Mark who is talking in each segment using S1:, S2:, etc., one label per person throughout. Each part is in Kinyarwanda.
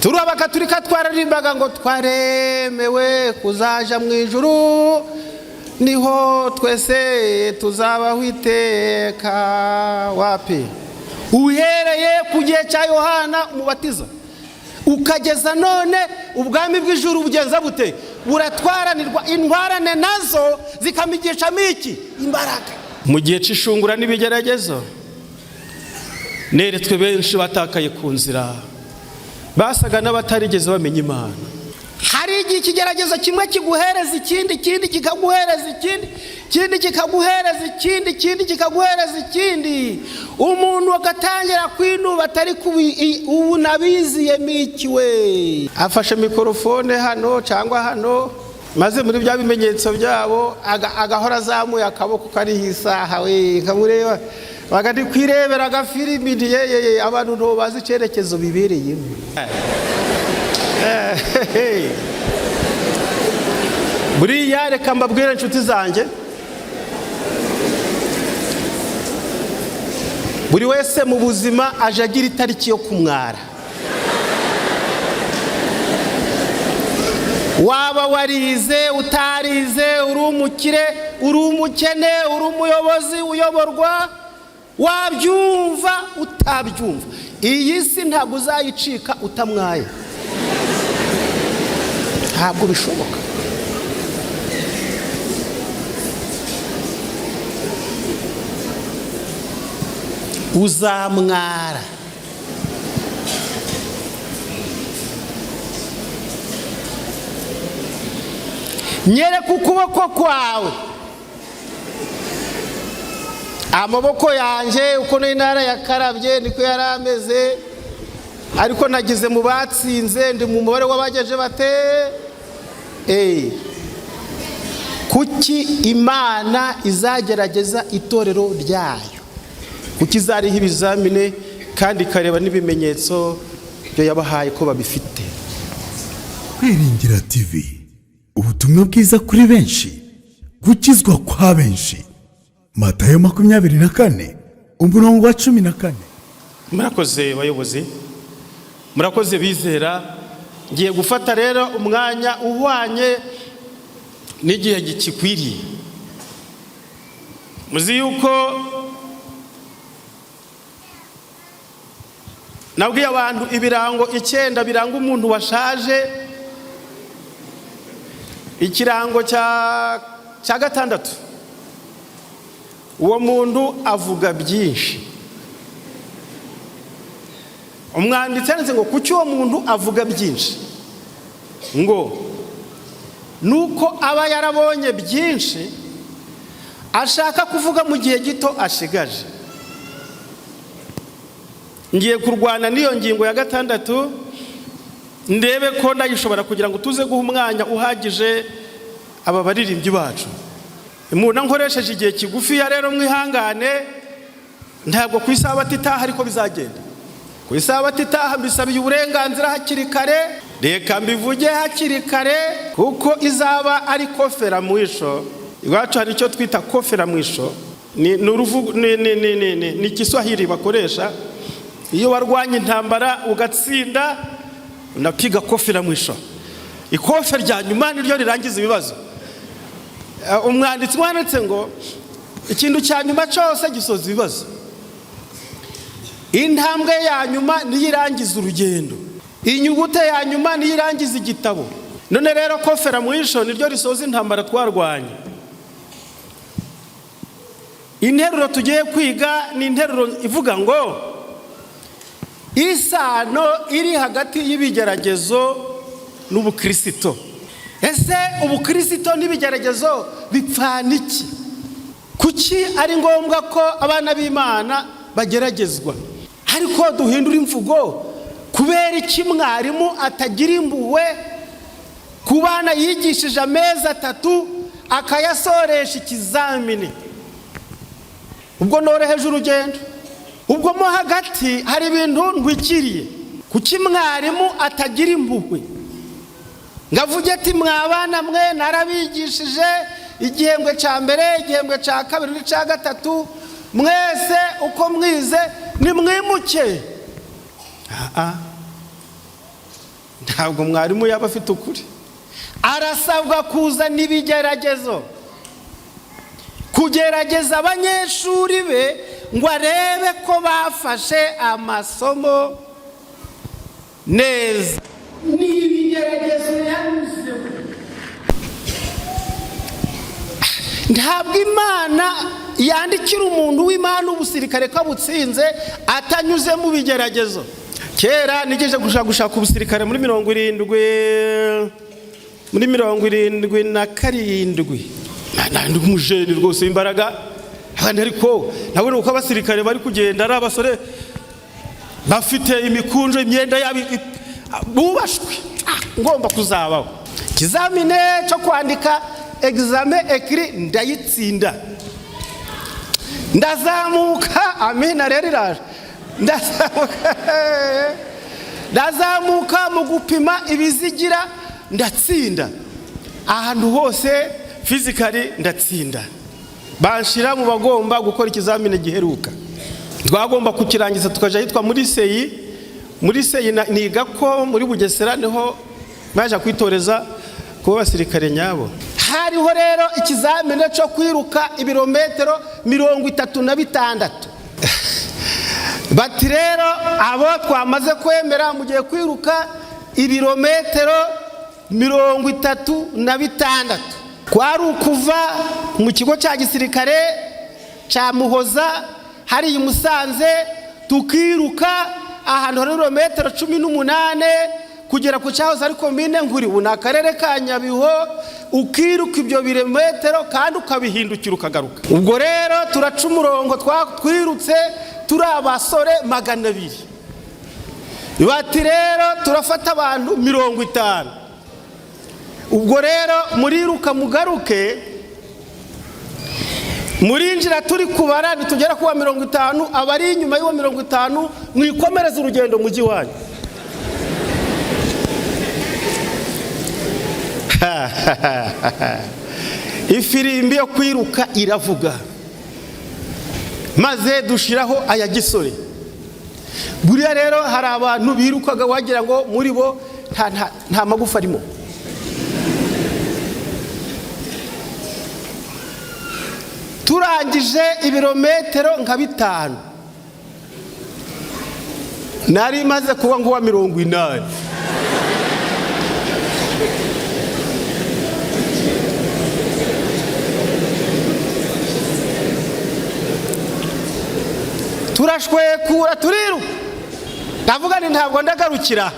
S1: Turi abakaturika twararimbaga ngo twaremewe kuzaja mu ijuru, niho twese tuzabaho iteka. Wapi? Uhereye ku gihe cya Yohana umubatiza ukageza none ubwami bw'ijuru bugenza bute? Buratwaranirwa, intwarane nazo zikamigisha miki imbaraga. Mu gihe c'ishungura n'ibigeragezo neretswe benshi batakaye ku nzira, basaga n'abatarigeze bamenya Imana. Hari igihe ikigeragezo kimwe kiguhereza ikindi, ikindi kikaguhereza ikindi, ikindi kikaguhereza ikindi, ikindi kikaguhereza ikindi, umuntu agatangira kwinuba atari ubu nabiziye mikiwe. Afashe mikrofone hano cyangwa hano, maze muri bya bimenyetso byabo agahora azamuye akaboko kariho isaha, we kamureba bagandi kwirebera agafilimi ye abantu nto bazi icyerekezo bibereyemo. Buriya reka mbabwire inshuti zanjye, buri wese mu buzima aje agira itariki yo kumwara. Waba warize utarize, uri umukire uri umukene, uri umuyobozi uyoborwa, wabyumva utabyumva, iyi si ntabwo uzayicika utamwaye, ntabwo bishoboka. Uzamwara. Nyereka ukuboko kwawe. Amaboko yanjye uko n'intara yakarabye niko yarameze, ariko nagize mu batsinze, ndi mu mubare w'abageje bate. Kuki Imana izagerageza itorero ryayo? Kuki izariho ibizamine kandi ikareba n'ibimenyetso byo yabahaye ko babifite?
S2: Kwiringira TV, ubutumwa bwiza kuri benshi, gukizwa kwa benshi. Matayo 24 umurongo wa 14.
S1: Murakoze bayobozi, murakoze bizera. Ngiye gufata rero umwanya uhwanye n'igihe gikwiriye. Muzi yuko nabwiye abantu ibirango 9 biranga umuntu washaje. Ikirango cya 6, uwo muntu avuga byinshi. Umwanditsi yanditse ngo kuki uwo muntu avuga byinshi, ngo nuko aba yarabonye byinshi ashaka kuvuga mu gihe gito ashigaje. Ngiye kurwana n'iyo ngingo ya 6 ndebe ko ndayishobora kugira ngo tuze guha umwanya uhagije aba baririmbyi bacu. Umuntu nkoresheje igihe kigufi ya rero mwihangane, ntabwo ku isabato itaha ariko bizagenda. Ku isabato itaha mbisabiye uburenganzira hakiri kare, reka mbivuge hakiri kare, kuko izaba ari kofera mwisho. Iwacu hari icyo twita kofera mwisho, ni Kiswahili bakoresha. Iyo warwanye intambara ugatsinda unapiga kofera mwisho. Ikofe rya nyuma niryo rirangiza ibibazo. Umwanditsi wanditse ngo ikintu cya nyuma cyose gisoza ibibazo. Intambwe ya nyuma niyo irangiza urugendo, inyugute ya nyuma niyo irangiza igitabo. None rero kofera mwisho niryo risoza intambara twarwanye. Interuro tugiye kwiga ni interuro ivuga ngo isano iri hagati y'ibigeragezo n'ubukristo. Ese ubukristo n'ibigeragezo bipfana iki? Kuki ari ngombwa ko abana b'Imana bageragezwa? Ariko duhindura imvugo, kubera iki mwarimu atagira impuhwe ku bana yigishije amezi 3 akayasoresha ikizamini? Ubwo noroheje urugendo, ubwo mo hagati hari ibintu ntwikiriye. Kuki mwarimu atagira impuhwe ngavuge ati mwabana mwe narabigishije igihembwe cya mbere, igihembwe cya kabiri n'icya 3, mwese uko mwize nimwimuke? ntabwo mwarimu yaba afite ukuri. Arasabwa kuzana ibigeragezo, kugerageza abanyeshuri be ngo arebe ko bafashe amasomo neza. Ni ibigeragezo yanyuzemo. Ntabwo Imana yandikira umuntu w'Imana ubusirikare ko abutsinze atanyuze mu bigeragezo. Kera nigeje gushaka ubusirikare muri 77 nandi umujeni rwose imbaraga abandi, ariko nabone uko abasirikare bari kugenda ari abasore bafite imikunjo, imyenda yabo bubashwe, ngomba kuzabaho. Ikizamine cyo kwandika examen écrit ndayitsinda, ndazamuka. Amina rero iraje, ndazamuka mu gupima ibizigira ndatsinda. Ahantu hose physically ndatsinda, banshira mu bagomba gukora ikizamine giheruka. Twagomba kukirangiza tukaja hitwa muri seyi niga ko muri Bugesera niho baje kwitoreza kuba abasirikare nyabo. Hariho rero ikizamine cyo kwiruka ibirometero 36. Bati rero abo twamaze kwemera mugiye kwiruka ibirometero 36. Kwari ukuva mu kigo cya gisirikare cya Muhoza hari i Musanze tukiruka ahantu hari ibirometero 18 kugera ku cyahoze ari komine Nguri, una akarere ka Nyabihu, ukiruka ibyo birometero kandi ukabihindukira ukagaruka. Ubwo rero turaca umurongo twirutse turi abasore 200. Bati rero turafata abantu 50. Ubwo rero muriruka mugaruke, murinjira turi kubara nitugera kuwa 50, abari inyuma y'uwo 50 mwikomereza urugendo muji wanyu. Ifirimbi yo kwiruka iravuga, maze dushiraho aya gisore. Buriya rero hari abantu birukaga wagira ngo muri bo nta magufa arimo. Turangije ibirometero nka 5, nari maze kuba ngo wa 80. Turashwekura turiruka, ndavuga ni ntabwo ndagarukira.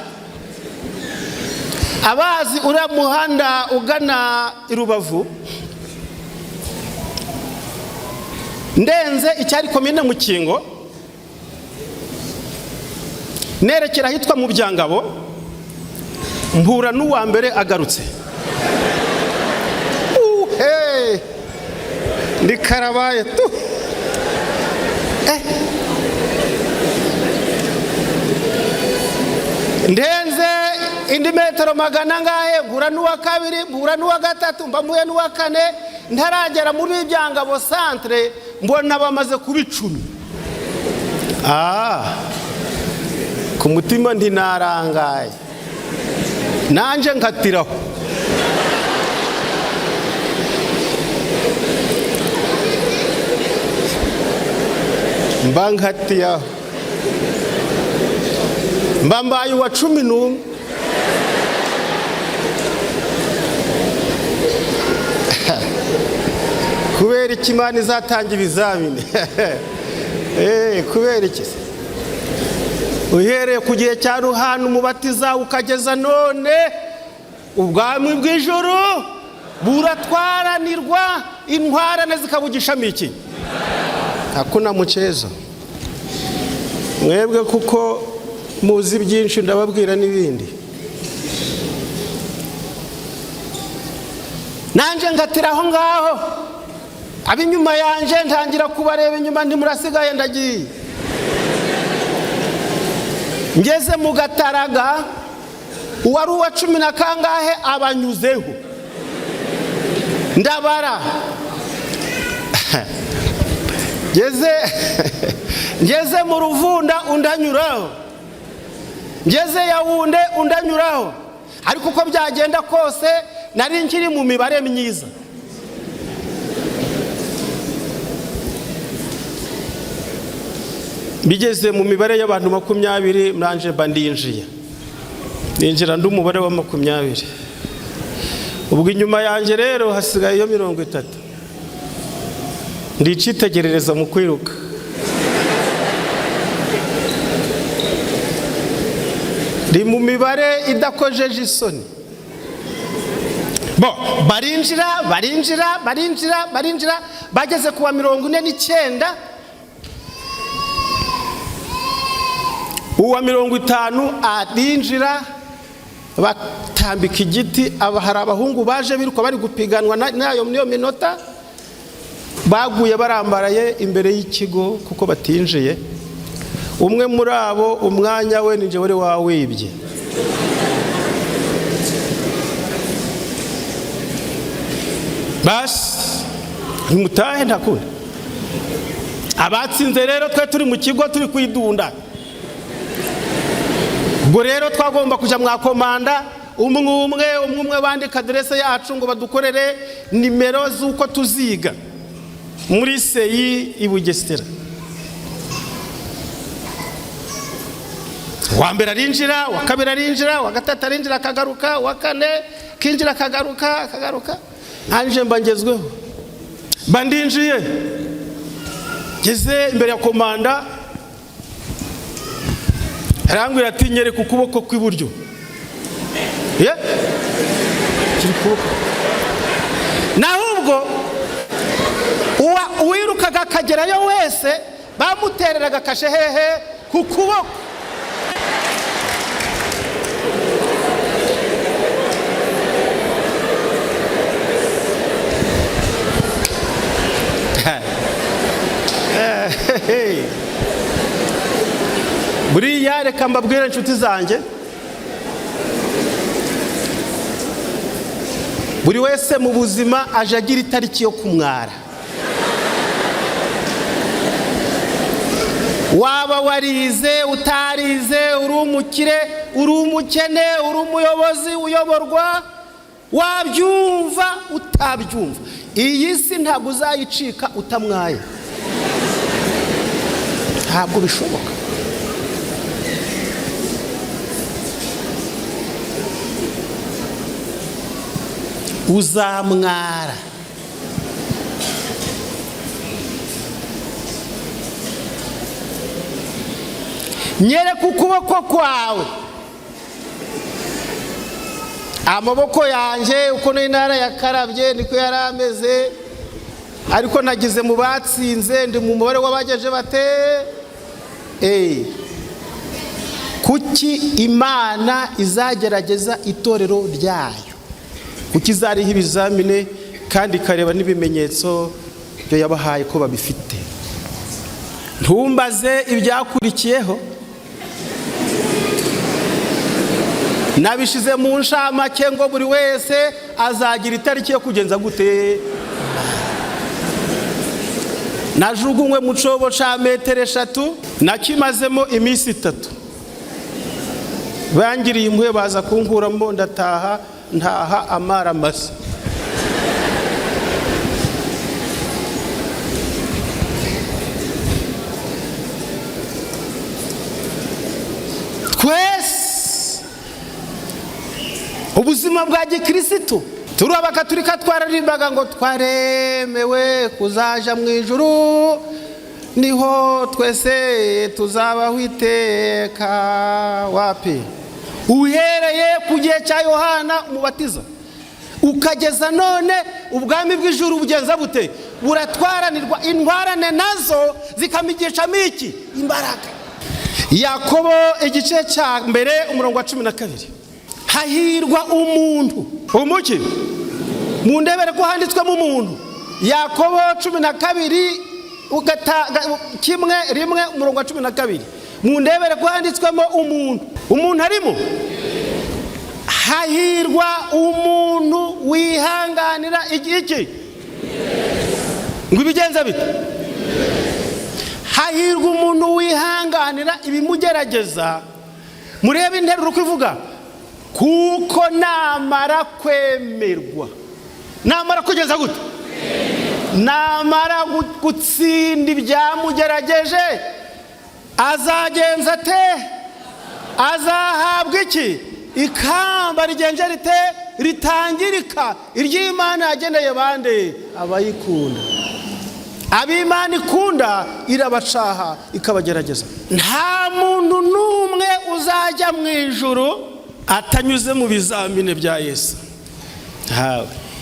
S1: Abazi uriya muhanda ugana i Rubavu, ndenze icyari komine Mukingo, nerekera hitwa mu Byangabo, mpura n'uwa mbere agarutse. Ndi karabaye tu. Ndenze indi metero 100 ngahe, mpura n'uwa kabiri, mpura n'uwa gatatu, mbamuye n'uwa kane, ntaragera muri Byangabo centre mbona bamaze kuba 10. Ku mutima ndi narangaye, nanje nkatiraho. Mbangatiyaho, mbambaye wa 11. Kubera iki Imana izatanga ibizamini? Kubera iki? Uhereye ku gihe cya Ruhana umubatiza ukageza none, ubwami bw'ijoro buratwaranirwa, intwarane zikabugishamikiye. Hakuna mchezo. Mwebwe kuko muzi byinshi ndababwira n'ibindi. Nanje ngatiraho ngaho, abinyuma yanje ntangira kubareba inyuma, ndi murasigaye ndagiye. Ngeze mu Gataraga, uwari uwa 10 na kangahe abanyuzeho, ndabara. Ngeze mu Ruvunda undanyuraho, ngeze Yawunde undanyuraho, ariko uko byagenda kose nari nkiri mu mibare myiza. Bigeze mu mibare y'abantu 20 mranje bandinjiye, ninjira ndi umubare wa 20. Ubwo inyuma yanjye rero hasigaye yo 30. Ndicitegerereza mu kwiruka. Ndi mu mibare idakojeje isoni. Barinjira bageze kuwa 49. Uwa 50 adinjira batambika igiti. Hari abahungu baje biruka bari gupiganwa nayo niyo minota, baguye barambaraye imbere y'ikigo kuko batinjiye. Umwe muri abo umwanya we ninje wari wawibye. Bas nimutahe ntakunda. Abatsinze rero twe turi mu kigo turi kwidunda. Ubwo rero twagomba kuja mwa komanda umwe bandika adresse yacu ngo badukorere nimero z'uko tuziga muri seyi i Bugesera. Wa mbere arinjira, wa kabiri arinjira, wa gatatu arinjira akagaruka, wa kane kinjira akagaruka. Anje mbangezweho bandinjiye, ngeze imbere ya komanda arambwira ati nyereka ukuboko kw'iburyo. Nahubwo uwirukaga akagerayo wese bamutereraga kashe hehe ku kuboko. Buriya reka mbabwire inshuti zanjye, buri wese mu buzima aje agira itariki yo kumwara. Waba warize utarize, uri umukire uri umukene, uri umuyobozi uyoborwa, wabyumva utabyumva, iyi si ntabwo uzayicika utamwaye. Ntabwo bishoboka. Uzamwara. Nyereka ukuboko kwawe. Amaboko yanjye uko n'intara yakarabye niko yarameze, ariko nagize mu batsinze, ndi mu mubare w'abageje bate. Kuki Imana izagerageza itorero ryayo? Kuki izariho ibizamine kandi ikareba n'ibimenyetso byo yabahaye ko babifite? Ntumbaze ibyakurikiyeho, nabishize mu nshamake ngo buri wese azagira itariki yo kugenza gute. Najugunywe mu cobo ca 3 metero, nakimazemo iminsi 3. Bangiriye impuhwe baza kunkuramo, ntaha amara masa. Twese ubuzima bwa gikristo turi abakaturika twararimbaga ngo twaremewe kuzaja mu ijuru, niho twese tuzabaho iteka. Wapi? Uhereye ku gihe cya Yohana Umubatiza ukageza none ubwami bw'ijuru bugenza bute? Buratwaranirwa, intwarane nazo zikamigisha miki imbaraga. Yakobo igice cya mbere umurongo wa 12. Hahirwa umuntu umuki mu ndebere ko handitswemo umuntu. Yakobo 12 rimwe umurongo wa 12. Mu ndebere ko handitswemo umuntu. Umuntu harimo. Hahirwa umuntu wihanganira iki ngo ibigenza bite. Hahirwa umuntu wihanganira ibimugerageza murebe interuro uko ivuga, kuko namara kwemerwa, namara kugeza gute, namara gutsinda ibyamugerageje, azagenza ate, azahabwa iki, ikamba rigenje rite, ritangirika, iry'Imana yageneye bande, abayikunda. Ab'Imana ikunda irabacaha ikabagerageza. Nta muntu n'umwe uzajya mu ijuru atanyuze mu bizamine bya Yesu.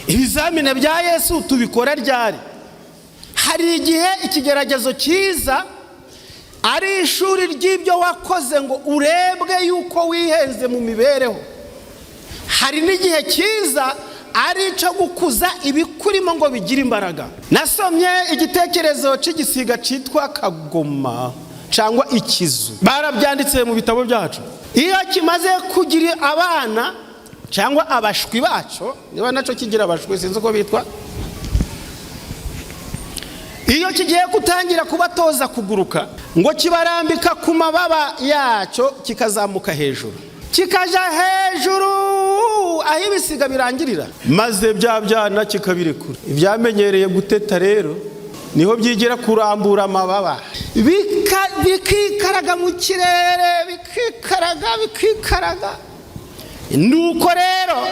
S1: Ibizamine bya Yesu tubikora ryari? Hari igihe ikigeragezo cyiza ari ishuri ry'ibyo wakoze ngo urebwe yuko wihenze mu mibereho. Hari n'igihe cyiza ari cyo gukuza ibikurimo ngo bigire imbaraga. Nasomye igitekerezo cy'igisiga cyitwa kagoma cyangwa ikizu, barabyanditse mu bitabo byacu. Iyo kimaze kugira abana cyangwa abashwi bacu, niba nacyo kigira abashwi sinzi uko bitwa, iyo kigiye gutangira kubatoza kuguruka, ngo kibarambika ku mababa yacyo kikazamuka hejuru, kikaja hejuru aho ibisiga birangirira, maze bya byana kikabirekura. Ibyamenyereye guteta rero niho byigira kurambura amababa, bikikaraga mu kirere, bikikaraga. Nuko rero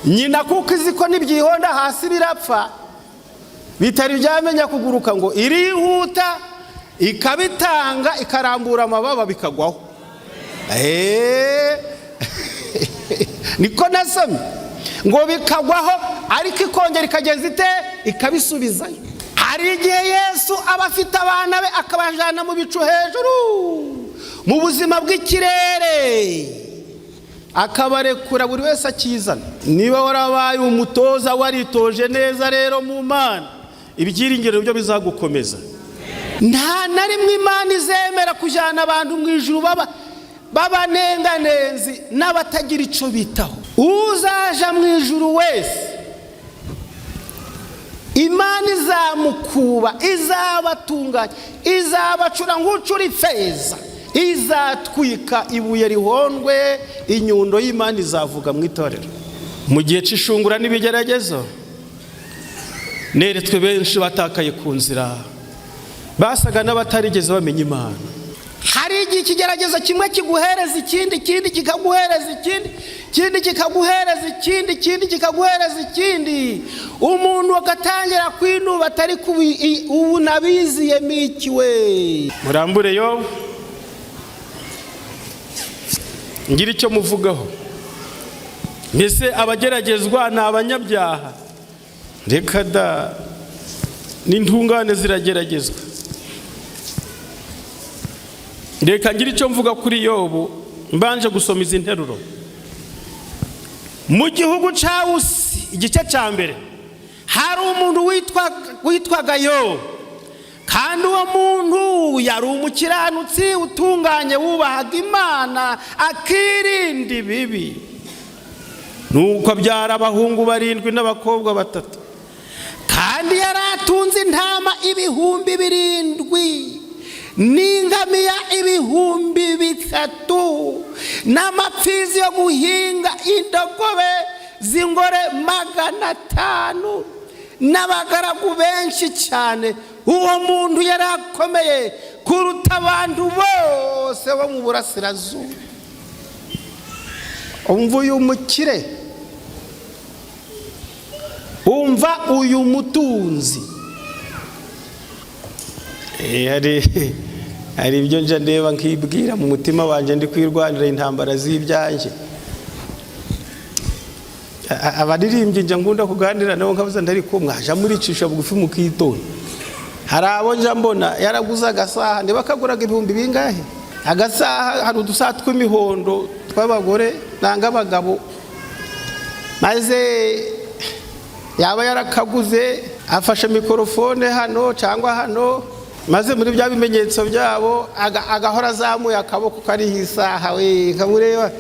S1: nyina kuko izi ko nibyihonda hasi birapfa, bitari byamenya kuguruka, ngo irihuta ikabitanga, ikarambura amababa bikagwaho. Niko nasomye ngo bikagwaho, ariko ikongera ikageza ite, ikabisubizayo. Hari igihe Yesu aba afite abana be akabajana mu bicu hejuru mu buzima bw'ikirere, akabarekura buri wese akizana. Niba warabaye umutoza waritoje neza rero mu Mana, ibyiringiro byo bizagukomeza. Nta na rimwe Imana izemera kujana abantu mu ijuru babanenganenzi n'abatagira icyo bitaho. Uzaja mu ijuru wese Imana izamukuba, izabatunganya, izabacura nk'ucura ifeza, izatwika ibuye rihondwe, inyundo y'Imana izavuga mu itorero. Mu gihe cy'ishungura n'ibigeragezo neretswe benshi batakaye ku nzira, basaga n'abatarigeze bamenya Imana. Hari igihe ikigeragezo kimwe kiguhereza ikindi, ikindi kikaguhereza ikindi, ikindi kikaguhereza ikindi, ikindi kikaguhereza ikindi, umuntu agatangira kwinuba atari ubu nabiziyemo iki we. Murambure Yobu, ngira icyo muvugaho. Mbese abageragezwa ni abanyabyaha? Reka da, n'intungane zirageragezwa. Reka ngira icyo mvuga kuri Yobu, mbanje gusoma izi nteruro. Mu gihugu cya Usi, igice cya mbere, hari umuntu witwaga Yobu, kandi uwo muntu yari umukiranutsi utunganye, wubahaga Imana, akirinda ibibi. Nuko abyara abahungu 7 n'abakobwa 3, kandi yari atunze intama 7,000 n'ingamiya 3,000 n'amapfizi yo guhinga, indogobe z'ingore 500 n'abagaragu benshi cyane. Uwo muntu yari akomeye kuruta abantu bose bo mu burasirazuba. Umva uyu mukire, umva uyu mutunzi. Hari ibyo nje ndeba nkibwira mu mutima wanje, ndi kwirwanira intambara z'ibyanje. Abaririmbyi nje ngunda kuganira nabo nkabuza, ndari ko mwaje muricisha bugufi mukitonda. Hari abo nje mbona yaraguza agasaha, ndiba kaguraga 1000 bingahe agasaha, hari udusaha tw'imihondo tw'abagore nanga abagabo, maze yaba yarakaguze afashe mikrofone hano cyangwa hano, maze muri bya bimenyetso byabo agahora azamuye akaboko kari hisaha, we kamureba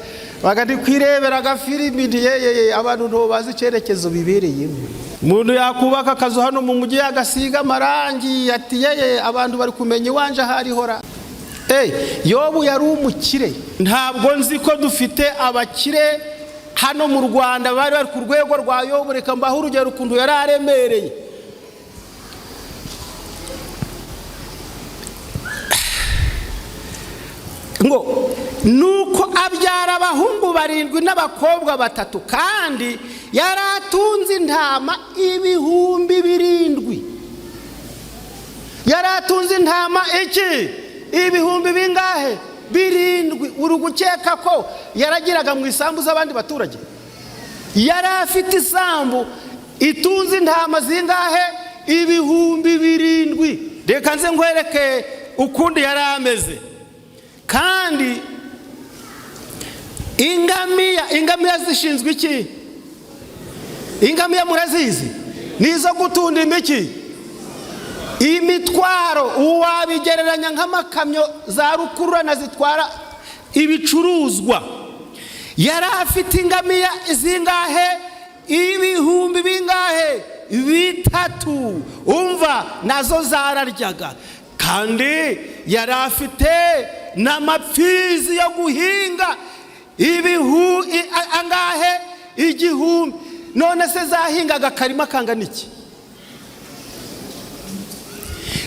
S1: bagandi kwirebera agafilimi. Yeye abantu nto bazi icyerekezo bibereyemo. Umuntu yakubaka akazu hano mu mujyi agasiga amarangi, ati yeye abantu bari kumenya iwanje hari hora. Yobu yari umukire. Ntabwo nzi ko dufite abakire hano mu Rwanda bari ku rwego rwa Yobu. Reka mbaho urugero ukuntu yari aremereye. Ngo nuko abyara abahungu 7 n'abakobwa 3, kandi yari atunze intama 7,000. Yari atunze intama ibihumbi bingahe? 7. Uri gukeka ko yaragiraga mu isambu z'abandi baturage? Yari afite isambu itunze intama zingahe? 7,000. Reka nze nkwereke ukundi yari ameze. Kandi ingamiya zishinzwe iki? Ingamiya murazizi? Nizo gutunda imiki, imitwaro. Uwabigereranya nk'amakamyo za rukururana zitwara ibicuruzwa. Yari afite ingamiya zingahe? 3,000. Umva, nazo zararyaga. Kandi yari afite n'amapfizi yo guhinga angahe? 1,000. None se zahingaga karima kangana iki?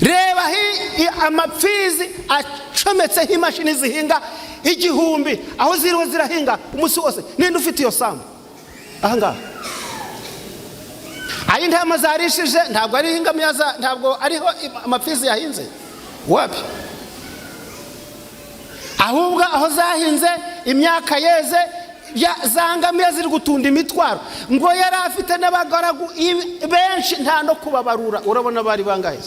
S1: Reba amapfizi acometseho imashini zihinga 1,000, aho ziriho zirahinga umunsi wose. Ninde ufite iyo sambu ahangaha? Ayi ntama zarishije ntabwo ari ingamiya, ntabwo ariho amapfizi yahinze. Wapi? Ahubwo aho zahinze imyaka yeze, zangamiya ziri gutunda imitwaro. Ngo yari afite n'abagaragu benshi nta no kubabarura. Urabona bari bangahe?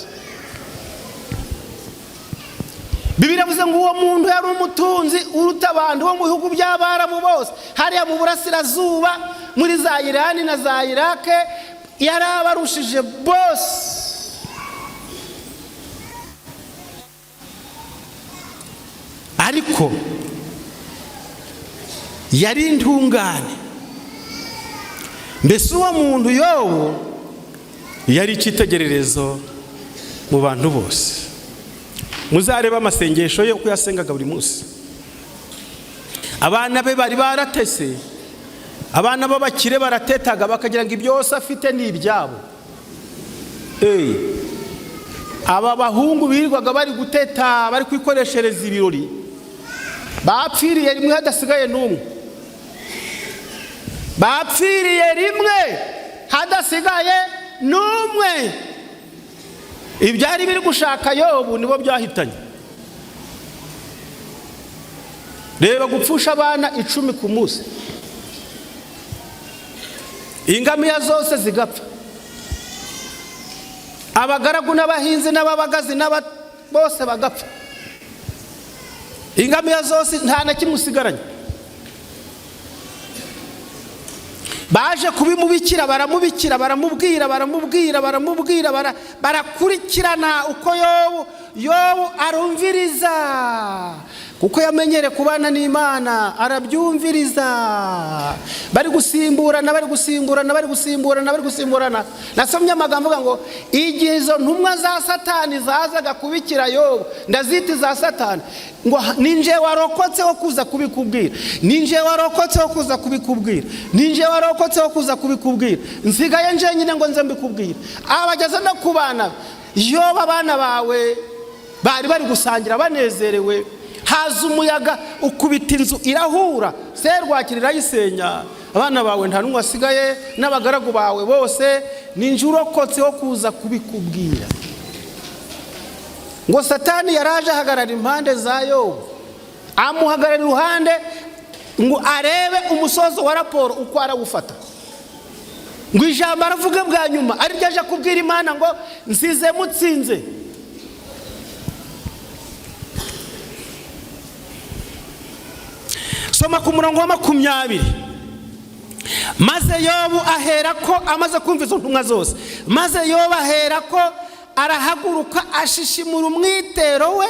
S1: Bibiliya ivuze ngo uwo muntu yari umutunzi uruta abantu bo mu bihugu by'Abarabu bose. Hariya mu burasirazuba muri za Irani na za Irake yari abarushije bose. Ariko yari intungane. Mbese uwo muntu Yobu yari icyitegererezo mu bantu bose. Muzareba amasengesho ye uko yasengaga buri munsi. Abana be bari baratese. Abana b'abakire baratetaga bakagira ngo ibyose afite ni ibyabo. Aba bahungu birirwaga bari guteta, bari kwikoreshereza ibirori, bapfiriye rimwe hadasigaye n'umwe. Bapfiriye rimwe hadasigaye n'umwe. Ibyari biri gushaka Yobu nibo byahitanye. Reba gupfusha abana 10 ku munsi. Ingamiya zose zigapfa. Abagaragu n'abahinzi n'ababagazi bose bagapfa. Ingamiya zose nta na kimwe usigaranye. Baje kubimubikira, baramubikira, barakurikirana uko Yobu arumviriza. Kuko yamenyere kubana n'Imana, arabyumviriza. Bari gusimburana. Nasomye amagambo ngo igihe izo ntumwa za Satani zazaga kubikira Yobu, ndazita za Satani, ngo ninje warokotse wo kuza kubikubwira. Nsigaye nje nyine ngo nze mbikubwira. Abageze no kubana Yobu, abana bawe bari gusangira banezerewe. Haza umuyaga ukubita inzu irahura, serwakira irayisenya. Abana bawe nta n'umwe asigaye, n'abagaragu bawe bose ninje urokotse wo kuza kubikubwira. Ngo Satani yaraje ahagarara impande za Yobu, amuhagarara iruhande ngo arebe umusozo wa raporo uko arawufata. Ngo ijambo aravuga bwa nyuma ari ryaje kubwira Imana ngo nsize mutsinze. Soma ku murongo wa 20. Maze Yobu aherako amaze kumva izo ntumwa zose, maze Yobu aherako arahaguruka ashishimura umwitero we,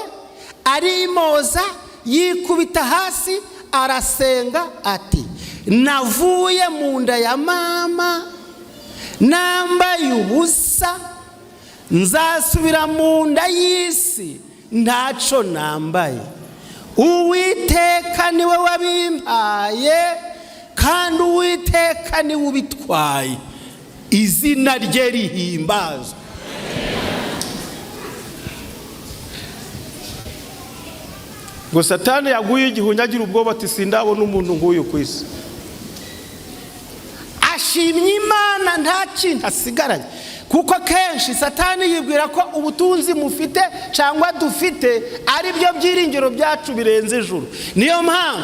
S1: arimoza, yikubita hasi, arasenga ati: navuye mu nda ya mama, nambaye ubusa, nzasubira mu nda y'isi ntaco nambaye. Uwiteka niwe wabimpaye kandi Uwiteka niwe ubitwaye, izina rye rihimbazwe. Ngo Satani yaguye igihunya agira ubwoba ati sindabona umuntu nk'uyu ku isi. Ashimye Imana nta kintu asigaranye, kuko kenshi Satani yibwira ko ubutunzi mufite cyangwa dufite ari byo byiringiro byacu birenze ijuru. Niyo mpamvu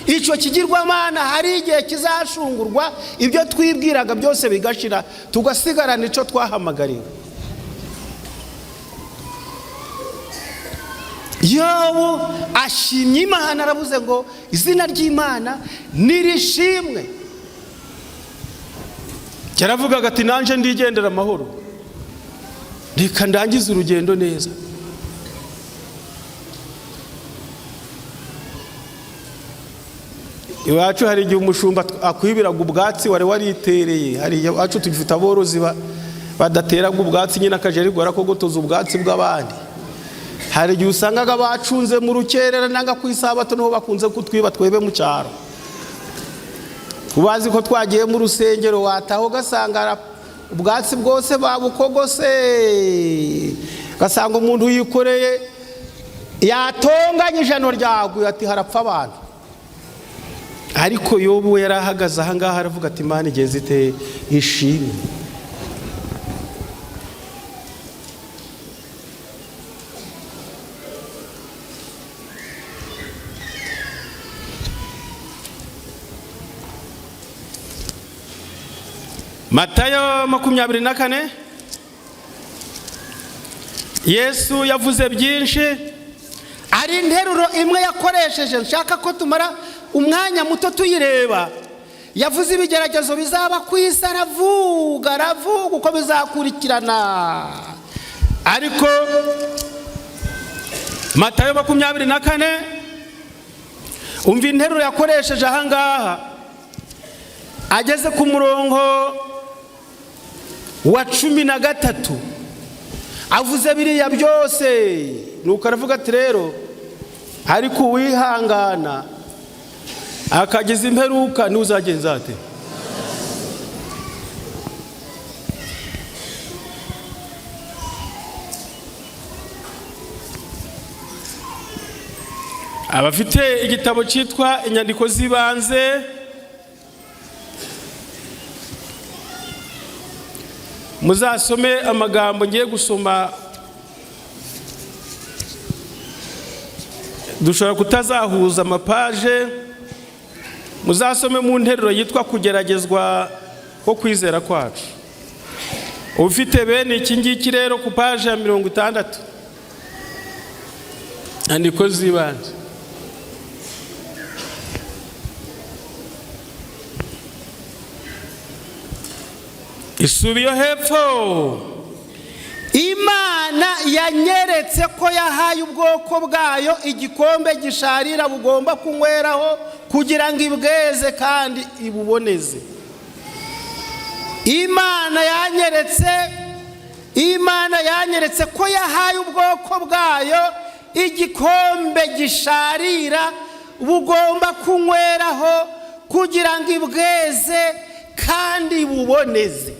S1: icyo kigirwamana hari igihe kizashungurwa, ibyo twibwiraga byose bigashira, tugasigarana icyo twahamagariwe. Yobu ashimye Imana, aravuze ngo izina ry'Imana nirishimwe. Cyaravugaga ati nanje ndigendera amahoro, reka ndangize urugendo neza. Iwacu hari igihe umushumba akwibiraga ubwatsi wari waritereye. Hari iwacu tugifite aborozi badateraga ubwatsi, nyine akaje rigora ko gotoza ubwatsi bw'abandi. Hari igihe usangaga bacunze mu rukerera nanga ku isabato niho bakunze kutwiba twebe mu cyaro. Ubazi ko twagiye mu rusengero wataho gasanga ubwatsi bwose babukogose, gasanga umuntu yikoreye yatonganye ijano ryaguye ati harapfa abantu. Ariko Yobu yarahagaze aha ngaha aravuga ati Imana igeze ite ishimwe. Matayo 24. Yesu yavuze byinshi, ari interuro imwe yakoresheje nshaka ko tumara umwanya muto tuyireba. Yavuze ibigeragezo bizaba ku isi, aravuga uko bizakurikirana. Ariko Matayo 24 umva interuro yakoresheje aha ngaha. Ageze ku murongo wa 13 avuze biriya byose, nuko aravuga ati rero ariko uwihangana akageza imperuka ntuzagenza ate. Abafite igitabo cyitwa inyandiko z'ibanze muzasome amagambo ngiye gusoma, dushobora kutazahuza amapaje. Muzasome mu nteruro yitwa kugeragezwa ko kwizera kwacu. Ufite bene iki ngiki rero ku paje ya 60 inyandiko z'ibanze. Isubiyo hepfo, Imana yanyeretse ko yahaye ubwoko bwayo igikombe gisharira bugomba kunyweraho kugira ngo ibweze kandi ibuboneze. Imana yanyeretse ko yahaye ubwoko bwayo igikombe gisharira bugomba kunyweraho kugira ngo ibweze kandi ibuboneze.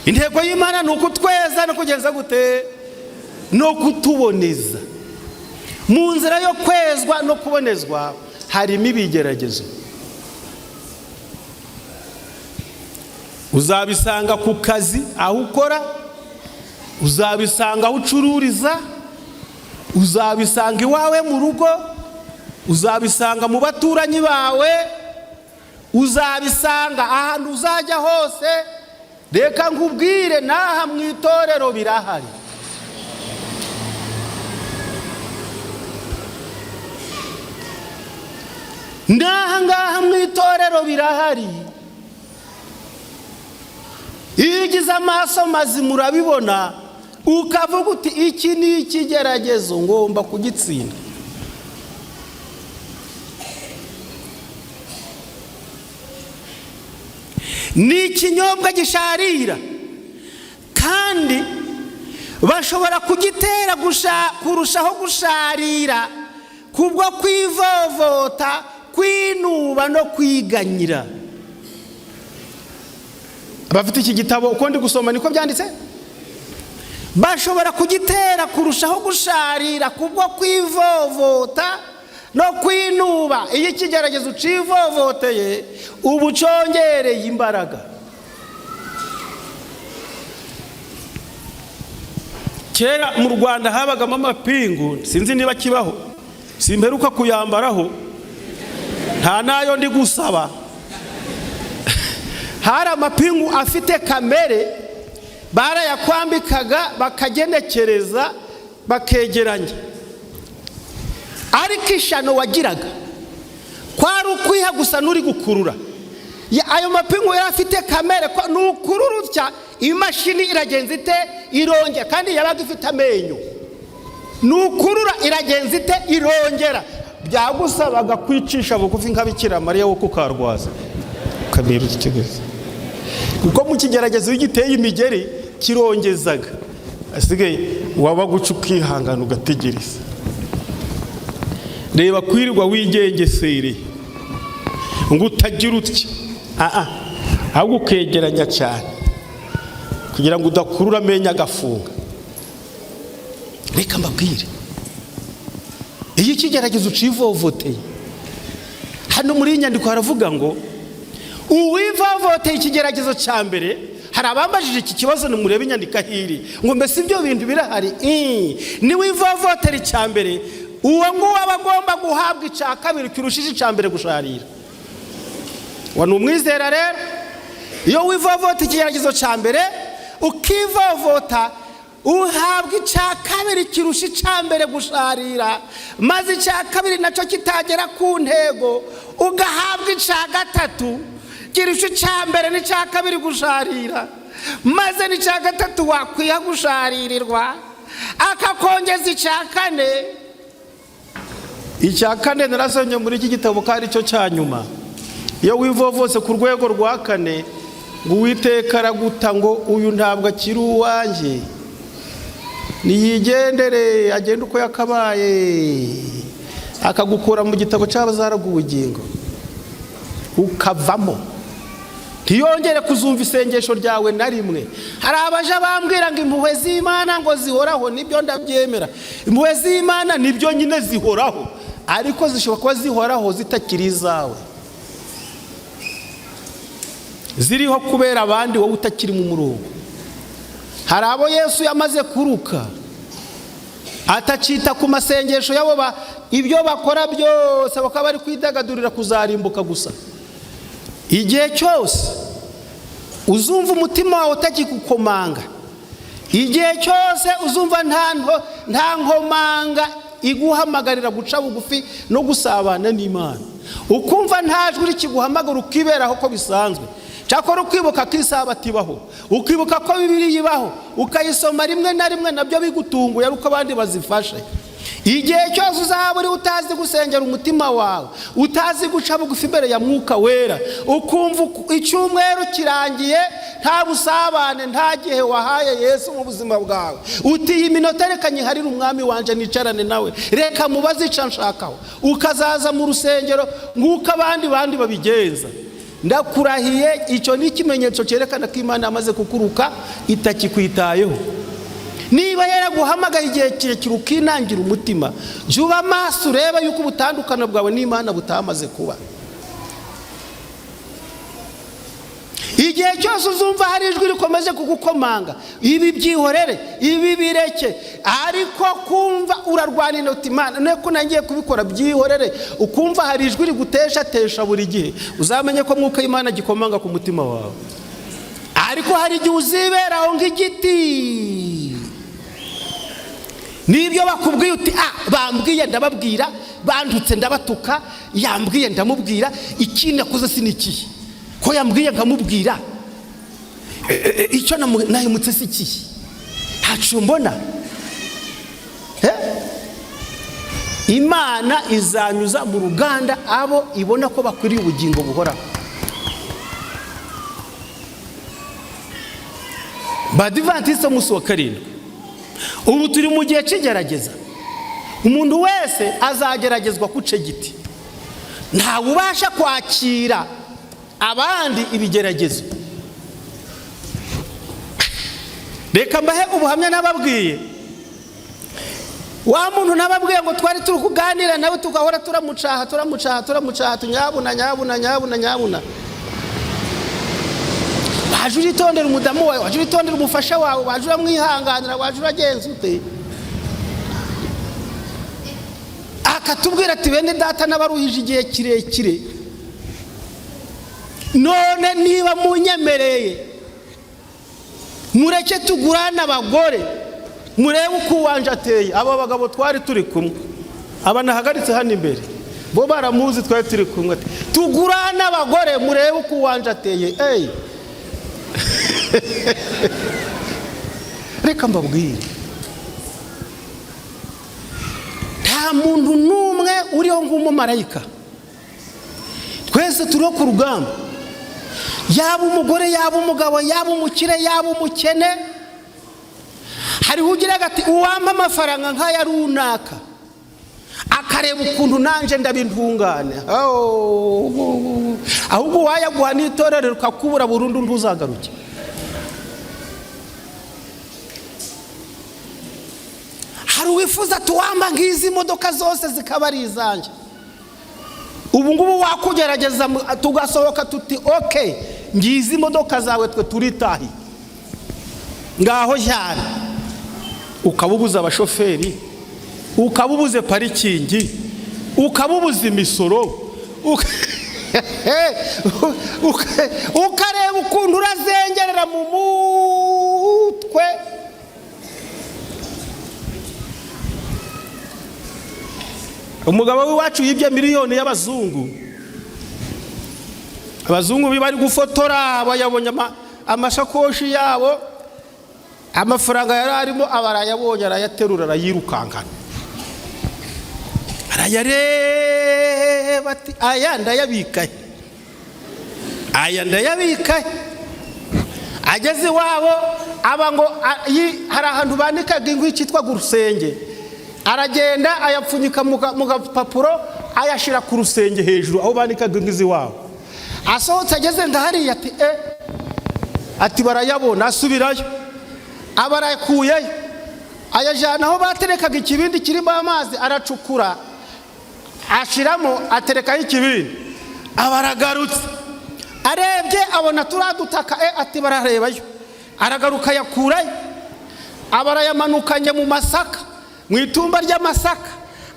S1: Intego y'Imana ni ukutweza no kugenza gute no kutuboneza. Mu nzira yo kwezwa no kubonezwa harimo ibigeragezo. Uzabisanga ku kazi aho ukora, uzabisanga aho ucururiza, uzabisanga iwawe mu rugo, uzabisanga mu baturanyi bawe, uzabisanga ahantu uzajya hose. Reka nkubwire naha mu itorero birahari. Naha ngaha mu itorero birahari. Iyo ugize amaso mazima urabibona, ukavuga uti iki ni ikigeragezo ngomba kugitsinda. Ni ikinyobwa gisharira kandi bashobora kugitera kurushaho gusharira kubwo kwivovota, kwinuba no kwiganyira. Abafite iki gitabo uko ndi gusoma niko byanditse, bashobora kugitera kurushaho gusharira kubwo kwivovota no kwinuba. Iyo ikigeragezo ucivovoteye ubu congereye imbaraga. Kera mu Rwanda habagamo amapingu, sinzi niba kibaho, simperuka kuyambaraho, nta nayo ndi gusaba. Hari amapingu afite kamere, barayakwambikaga bakagenekereza bakegeranya, ariko ishano wagiraga kwari ukwiha gusa nuri gukurura. Ayo mapingu yari afite kamere ko nukururutya imashini iragenza ite irongera, kandi yabaga ifite amenyo. Nukurura iragenza ite irongera, byagusabaga kwicisha bugufi nka Bikira Mariya wo kukarwaza kabiri ikigeze, kuko mu kigeragezo igiteye imigeri kirongezaga, asigaye waba guca ukihangana ugategereza. Reba kwirirwa wigengesere ngo utagira utya, ahubwo ukegeranya cyane kugira ngo udakurura amenyo agafunga. Reka mbabwire, iyo ikigeragezo ucivovoteye, hano muri nyandiko haravuga ngo uwivovoteye ikigeragezo cya mbere. Hari abambajije iki kibazo, nimurebe inyandiko hiri ngo mbese ibyo bintu birahari. Ni wivovotera icya mbere, uwo nguwo aba agomba guhabwa icya kabiri kirushije icya mbere gusharira. Wa numwizera rero, iyo wivovota ikigeragezo cya mbere ukivovota, uhabwa icya kabiri kirusha icya mbere gusharira, maze icya kabiri nacyo kitagera ku ntego, ugahabwa icya gatatu kirusha icya mbere n'icya kabiri gusharira, maze n'icya gatatu wakwiha gusharirirwa, akakongeza icya kane. Icya kane narasomye muri iki gitabo ko ari cyo cya nyuma. Iyo wivovose ku rwego rwa kane, ngo Uwiteka araguta ngo uyu ntabwo akiri uwanjye, niyigendere agende uko yakabaye, akagukura mu gitabo cy'abazaraga ubugingo ukavamo, ntiyongere kuzumva isengesho ryawe na rimwe. Hari abaje bambwira ngo impuhwe z'Imana ngo zihoraho, nibyo ndabyemera. Impuhwe z'Imana nibyo nyine zihoraho, ariko zishobora kuba zihoraho zitakiri izawe, ziriho kubera abandi wowe utakiri mu murongo. Hari abo Yesu yamaze kuruka, atacita ku masengesho yabo, ibyo bakora byose bakaba bari kwidagadurira kuzarimbuka gusa. Igihe cyose uzumva umutima wawe utakikukomanga, igihe cyose uzumva nta nkomanga iguhamagarira guca bugufi no gusabana n'Imana, ukumva nta jwi rikiguhamagara ukiberaho ko bisanzwe, cyakora ukibuka ko isabato ibaho, ukibuka ko Bibiliya ibaho, ukayisoma rimwe na rimwe, nabyo bigutunguye ari uko abandi bazifashe. Igihe cyose uzaba uri utazi gusengera umutima wawe, utazi guca bugufi imbere ya Mwuka Wera, ukumva icyumweru kirangiye nta busabane, nta gihe wahaye Yesu mu buzima bwawe, uti iyi minota reka nyiharire umwami wanje nicarane nawe, reka mubaze icyo nshakaho, ukazaza mu rusengero nk'uko abandi babigenza. Ndakurahiye icyo ni ikimenyetso cyerekana ko Imana yamaze kukuruka, itakikwitayeho. Niba yaraguhamagaye igihe kirekire ukinangira umutima, jya uba maso ureba yuko ubutandukano bwawe n'Imana butamaze kuba. Igihe cyose uzumva hari ijwi rikomeje kugukomanga, ibi byihorere, ibi bireke, ariko kumva urarwana inoti Imana nuko nangiye kubikora, byihorere, ukumva hari ijwi rigutesha buri gihe, uzamenye ko Mwuka w'Imana gikomanga ku mutima wawe. Ariko hari igihe uziberaho nk'igiti, nibyo bakubwiye uti bambwiye ndababwira, bandutse ndabatuka, yambwiye ndamubwira, ikindi nakoze sinikiye ko yambwiye nkamubwira, icyo nahimutse sikiye, ntacu mbona. Imana izanyuza mu ruganda abo ibona ko bakwiriye ubugingo buhoraho. Badivantiste umunsi wa karindwi, ubu turi mu gihe cy'igerageza. umuntu wese azageragezwa kuce giti. Ntawe ubasha kwakira abandi ibigeragezo. Reka mbahe ubuhamya nababwiye. Wa muntu nababwiye ngo twari turi kuganira nawe tugahora turamucaha nyabuna. Waje uritondera umudamu wawe, waje uritondera umufasha wawe, waje uramwihanganira, waje uragenza ute. Akatubwira ati bene data n'abaruhije igihe kirekire, none niba munyemereye mureke tugurana abagore murebe uko wanje ateye. Abo bagabo twari turi kumwe, aba nahagaritse hano imbere, bo baramuzi twari turi kumwe, ati tugurana abagore murebe uko wanje ateye. Reka mbabwire, nta muntu n'umwe uriho nk'umumarayika. Twese turiho ku rugamba, yaba umugore, yaba umugabo, yaba umukire, yaba umukene. Hariho ugira ati uwampa amafaranga nk'aya runaka, akareba ukuntu nanje ndabintungane, ahubwo wayaguha n'itorero ukakubura burundu ntuzagaruke. Hari uwifuza tuwamba nk'izi modoka zose zikaba ari izanjye. Ubu ngubu wakugerageza tugasohoka tuti okay, ngizi modoka zawe twe turitahi, ngaho cyane ukabubuza abashoferi, ukabubuze parikingi, ukabubuza imisoro, ukareba ukuntu urazengerera mu mutwe. Umugabo w'iwacu yibye miliyoni y'abazungu. Abazungu bari gufotora, bayabonye amashakoshi yabo, amafaranga yararimo abarayabonye, arayaterura arayirukankana, arayareba ati aya ndayabikaye. Ageze iwabo aba ngo hari ahantu bandikaga ingwi cyitwa urusenge, aragenda ayapfunyika mu gapapuro ayashira ku rusenge hejuru aho bandikaga ingwi iwabo. Asohotse ageze ndahari ati barayabona, asubirayo abarakuyeyo, ayajana aho baterekaga ikibindi kirimo amazi, aracukura ashiramo, aterekaho ikibindi, abaragarutse arebye abona turadutaka, ati bararebayo, aragaruka yakurayo, abarayamanukanye mu masaka, mu itumba ry'amasaka,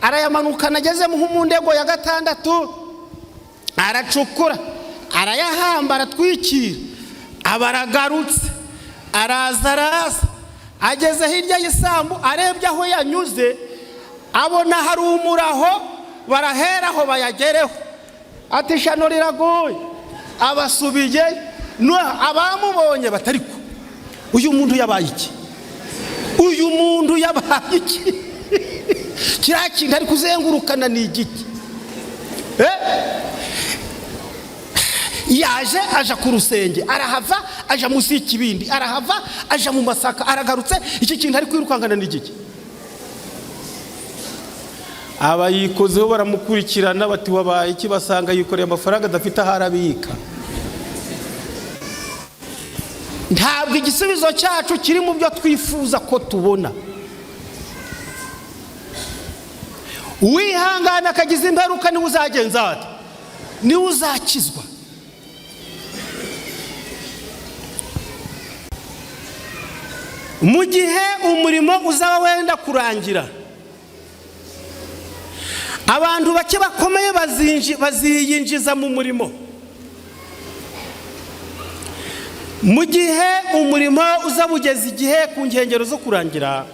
S1: arayamanukana ageze mu ndego ya 6, aracukura arayahamba, aratwikira, abaragarutse araza ageze hirya y'isambu, arebye aho yanyuze abona hari umuraho, baraheraho bayagereho, ati shano riragoye, abasubiye. Abamubonye batariko uyu muntu yabaye iki, uyu muntu yabaye iki, kiriya kintu ari kuzengurukana ni igiki. Yaje aja ku rusenge, arahava aja musi y'ikibindi, arahava aja mu masaka, aragarutse, iki kintu ari kwirukangana ni igiki. Abayikozeho baramukurikirana bati wabaye iki, basanga yikoreye amafaranga adafite aho arabika. Ntabwo igisubizo cyacu kiri mu byo twifuza ko tubona. Uwihangana akagize imperuka niwe uzagenza ate, niwe uzakizwa. Mu gihe umurimo uzaba wenda kurangira, abantu bake bakomeye baziyinjiza mu murimo. Mu gihe umurimo uzabugeza igihe ku nkengero zo kurangira,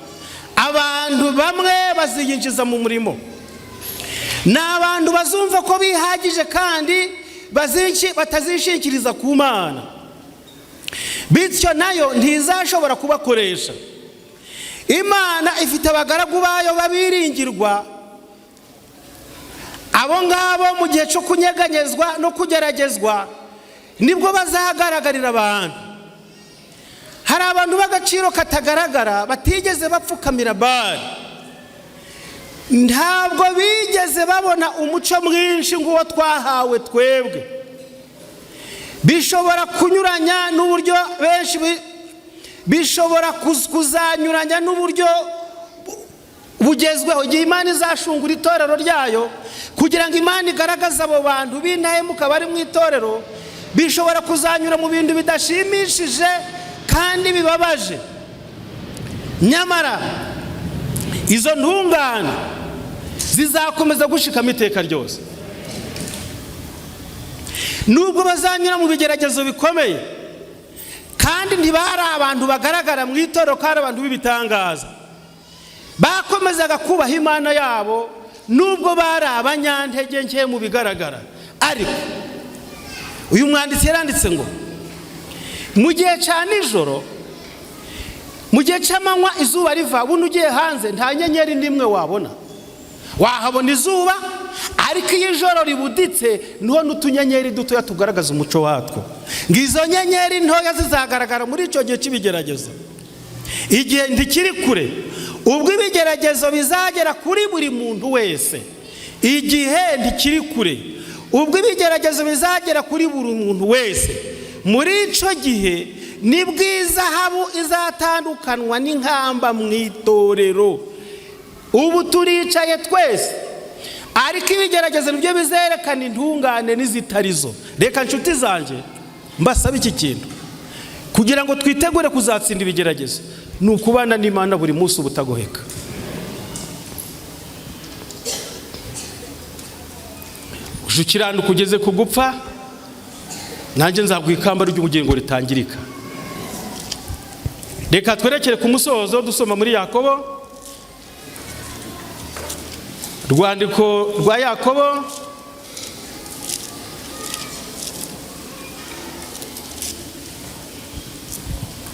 S1: abantu bamwe baziyinjiza mu murimo. Ni abantu bazumva ko bihagije kandi batazishingikiriza ku Mana, bityo nayo ntizashobora kubakoresha. Imana ifite abagaragu bayo babiringirwa, abo ngabo mu gihe cyo kunyeganyezwa no kugeragezwa nibwo bazagaragarira abantu. Hari abantu b'agaciro katagaragara batigeze bapfukamira Bali, ntabwo bigeze babona umuco mwinshi nk'uwo twahawe twebwe. Bishobora kunyuranya n'uburyo benshi bishobora kuzanyuranya n'uburyo bugezweho. Igihe Imana izashungura itorero ryayo kugira ngo Imana igaragaze abo bantu b'indahemuka bari mu itorero, bishobora kuzanyura mu bintu bidashimishije kandi bibabaje. Nyamara izo ntungane zizakomeza gushikama iteka ryose. Nubwo bazanyura mu bigeragezo bikomeye, kandi ntibari abantu bagaragara mu itorero, kandi abantu b'ibitangaza, bakomezaga kubaha Imana yabo nubwo bari abanyantege nke mu bigaragara. Ariko uyu mwanditsi yaranditse ngo mu gihe cya nijoro, mu gihe cy'amanywa izuba riva, buno ugiye hanze nta nyenyeri n'imwe wabona. Wahabona izuba, ariko iyo ijoro ribuditse niho n'utunyenyeri dutoya tugaragaza umuco watwo. Ngizo nyenyeri ntoya zizagaragara muri icyo gihe cy'ibigeragezo. Igihe ntikiri kure ubwo ibigeragezo bizagera kuri buri muntu wese. Igihe ntikiri kure ubwo ibigeragezo bizagera kuri buri muntu wese. Muri icyo gihe nibwo izahabu izatandukanwa n'inkamba mu itorero. Ubu turicaye twese, ariko ibigeragezo nibyo bizerekana intungane n'izitarizo. Reka nshuti zanjye mbasaba iki kintu kugira ngo twitegure kuzatsinda ibigeragezo, ni ukubana n'Imana buri munsi ubutagoheka. Ujukiranuka ugeze ku gupfa, nanjye nzaguha ikamba ry'ubugingo ritangirika. Reka twerekere ku musozo dusoma muri Yakobo, rwandiko rwa Yakobo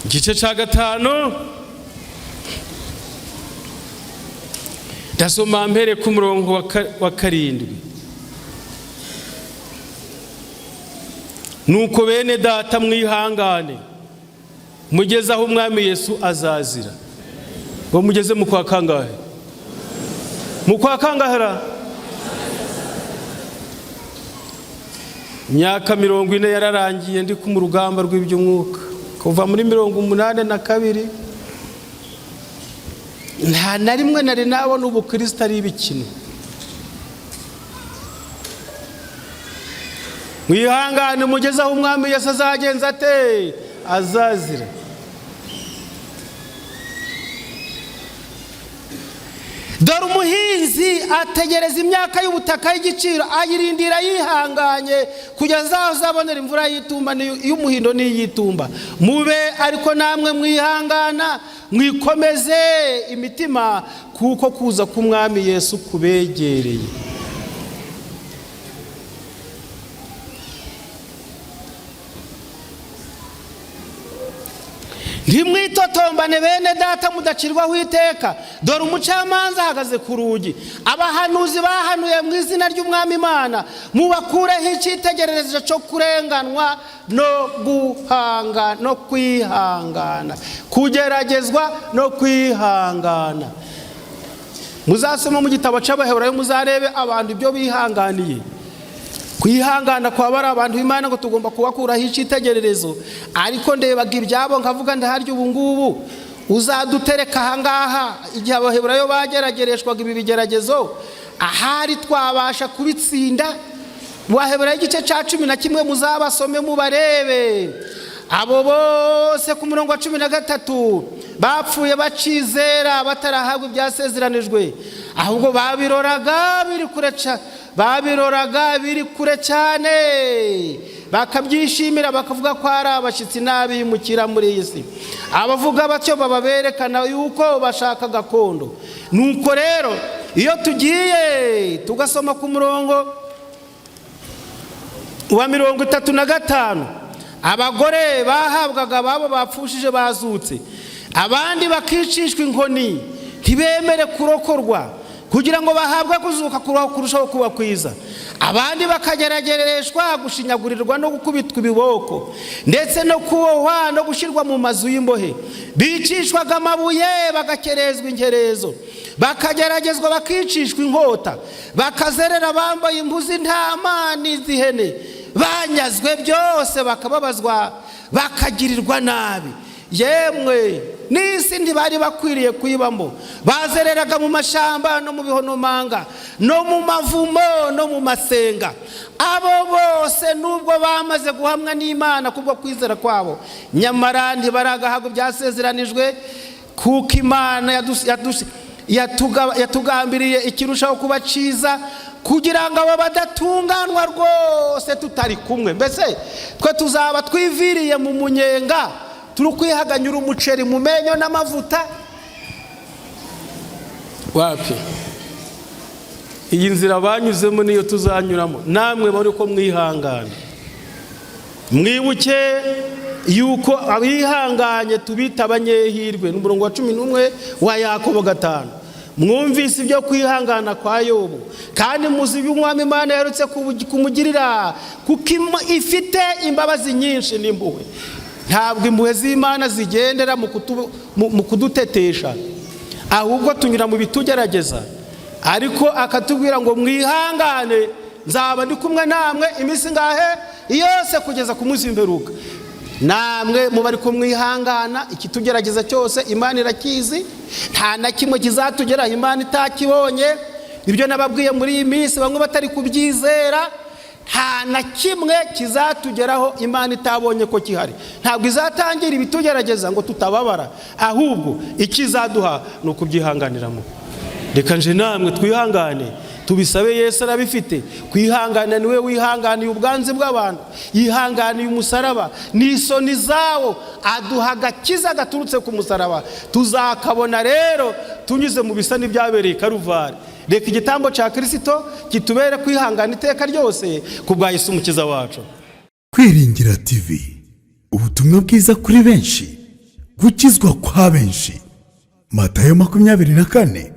S1: igice cya 5, ndasoma mbere ku murongo wa 7. Nuko bene data mwihangane mugeze aho umwami Yesu azazira. Ngo mugeze mu kwa kangahe? Mu kwa kangahera? Myaka 40 yararangiye ndi ku rugamba rw'iby'umwuka, kuva muri 82 nta na rimwe nari nabona ubukristo ari ibikino. Mwihangane mugeze aho umwami Yesu azagenza ate? Azazira. Dore umuhinzi ategereza imyaka y'ubutaka y'igiciro, ayirindira yihanganye kugeza aho azabonera imvura y'itumba y'umuhindo n'iyitumba. Mube ariko namwe mwihangana, mwikomeze imitima, kuko kuza k'umwami Yesu kubegereye. Ntimwitotombane bene data mudacirwaho iteka, dore umucamanza ahagaze ku rugi. Abahanuzi bahanuye mu izina ry'umwami Imana, mubakureho icyitegererezo cyo kurenganwa no kwihangana, kugeragezwa no kwihangana. Muzasoma mu gitabo cy'Abaheburayo muzarebe abantu ibyo bihanganiye. Kwihangana kwa bari abantu b'Imana ngo tugomba kubakuraho icyitegererezo. Ariko ndebaga ibyabo nkavuga ndaharya ubu ngubu uzadutereka ahangaha igihe Abaheburayo bageragereshwaga ibi bigeragezo, ahari twabasha kubitsinda. Abaheburayo igice cya 11 muzabasome mubarebe. Abo bose ku murongo wa 13 bapfuye bacizera batarahabwa ibyasezeranijwe, ahubwo babiroraga biri kure cyane, bakabyishimira bakavuga ko ari abashyitsi n'abimukira muri iyi si. Abavuga batyo baba berekana yuko bashaka gakondo. Nuko rero iyo tugiye tugasoma ku murongo wa 35, abagore bahabwaga babo bapfushije bazutse, abandi bakicishwa inkoni ntibemere kurokorwa kugira ngo bahabwe kuzuka kurushaho kuba kwiza. abandi bakageragereshwa gushinyagurirwa no gukubitwa ibiboko ndetse no kubohwa no gushyirwa mu mazu y'imbohe, bicishwaga amabuye bagakerezwa inkerezo, bakageragezwa bakicishwa inkota, bakazerera bambaye impu z'intama n'iz'ihene, banyazwe byose bakababazwa bakagirirwa nabi. Yemwe n'isi ntibari bakwiriye kuyibamo, bazereraga mu mashamba no mu bihonomanga no mu mavumo no mu masenga. Abo bose nubwo bamaze guhamwa n'Imana kubwo kwizera kwabo, nyamara ntibaragahago byasezeranijwe, kuko Imana yatugambiriye ikirushaho kuba cyiza, kugira ngo abo badatunganwa rwose tutari kumwe. Mbese twe tuzaba twiviriye mu munyenga, turi kwihaganyura umuceri mu menyo n'amavuta? Wapi? Iyi nzira banyuzemo niyo tuzanyuramo. Namwe bari ko mwihangana, mwibuke yuko abihanganye tubita abanyehirwe. N'umurongo wa 11 wa Yakobo 5. Mwumvise ibyo kwihangana kwa Yobu, kandi muzi iby'Umwami Imana yarutse kumugirira, kuko ifite imbabazi nyinshi n'impuhwe. Ntabwo impuhwe z'Imana zigendera mu kudutetesha, ahubwo tunyura mu bitugerageza, ariko akatubwira ngo mwihangane, nzaba ndi kumwe namwe iminsi ngahe yose kugeza ku munsi w'imperuka. Namwe mu bari ko mwihangana, ikitugerageza cyose Imana irakizi, nta na kimwe kizatugeraho Imana itakibonye. Ibyo nababwiye muri iyi minsi bamwe batari kubyizera, nta na kimwe kizatugeraho Imana itabonye ko kihari. Ntabwo izatangira ibitugerageza ngo tutababara, ahubwo ikizaduha ni ukubyihanganiramo. Reka nje namwe twihangane, tubisabe. Yesu arabifite. Kwihangana niwe wihanganiye ubwanzi bw'abantu, yihanganiye umusaraba n'isoni zawo, aduha agakiza gaturutse ku musaraba. Tuzakabona rero tunyuze mu bisa n'ibyabereye Karuvari. Reka igitambo cya Kristo kitubere kwihangana iteka ryose ku bwa Yesu umukiza wacu.
S2: Kwiringira TV, ubutumwa bwiza kuri benshi, gukizwa kwa benshi. Matayo 24:14.